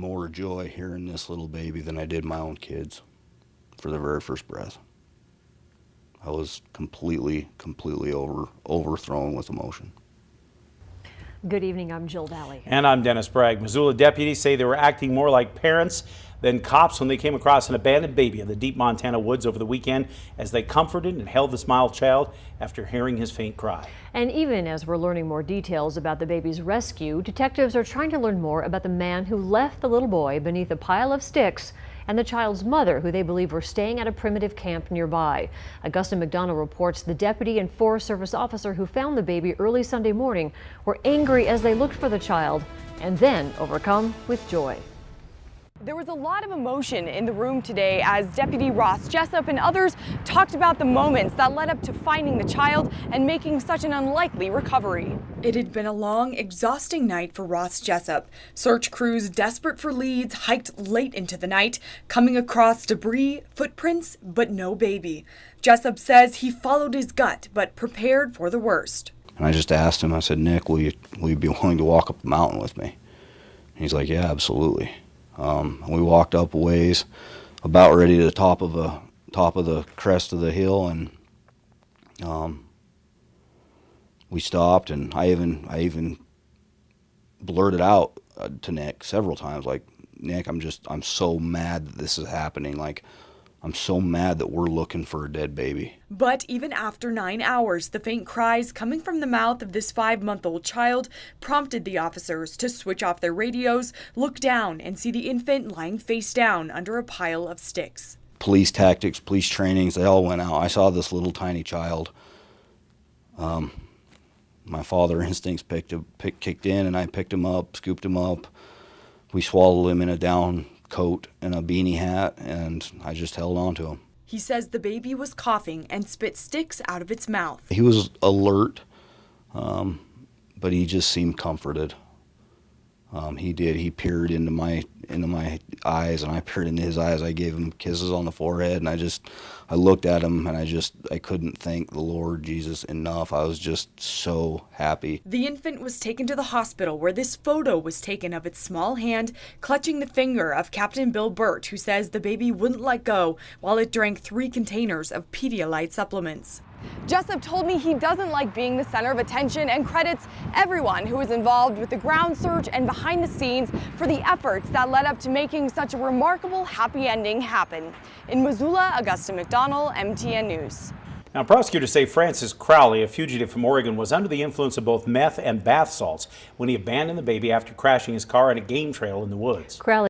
More joy hearing this little baby than I did my own kids for the very first breath. I was completely overthrown with emotion. Good evening, I'm Jill Daly. And I'm Dennis Bragg. Missoula deputies say they were acting more like parents than cops when they came across an abandoned baby in the deep Montana woods over the weekend as they comforted and held the small child after hearing his faint cry. And even as we're learning more details about the baby's rescue, detectives are trying to learn more about the man who left the little boy beneath a pile of sticks and the child's mother, who they believe were staying at a primitive camp nearby. Augusta McDonald reports the deputy and Forest Service officer who found the baby early Sunday morning were angry as they looked for the child and then overcome with joy. There was a lot of emotion in the room today as Deputy Ross Jessop and others talked about the moments that led up to finding the child and making such an unlikely recovery. It had been a long, exhausting night for Ross Jessop. Search crews desperate for leads hiked late into the night, coming across debris, footprints, but no baby. Jessop says he followed his gut, but prepared for the worst. And I just asked him, I said, Nick, will you be willing to walk up the mountain with me? And he's like, yeah, absolutely. We walked up a ways, about ready to the top of the crest of the hill, and we stopped, and I even blurted out to Nick several times, like, Nick, I'm so mad that this is happening. Like, I'm so mad that we're looking for a dead baby. But even after 9 hours, the faint cries coming from the mouth of this 5-month-old child prompted the officers to switch off their radios, look down, and see the infant lying face down under a pile of sticks. Police tactics, police trainings, they all went out. I saw this little tiny child. My father instincts kicked in, and I picked him up, scooped him up. We swallowed him in a down coat and a beanie hat, and I just held on to him. He says the baby was coughing and spit sticks out of its mouth. He was alert, but he just seemed comforted. He did. He peered into my eyes, and I peered into his eyes. I gave him kisses on the forehead, and I looked at him, and I couldn't thank the Lord Jesus enough. I was just so happy. The infant was taken to the hospital, where this photo was taken of its small hand clutching the finger of Captain Bill Burt, who says the baby wouldn't let go while it drank 3 containers of Pedialyte supplements. Jessop told me he doesn't like being the center of attention and credits everyone who was involved with the ground search and behind the scenes for the efforts that led up to making such a remarkable happy ending happen. In Missoula, Augusta McDonald, MTN News. Now, prosecutors say Francis Crowley, a fugitive from Oregon, was under the influence of both meth and bath salts when he abandoned the baby after crashing his car on a game trail in the woods. Crowley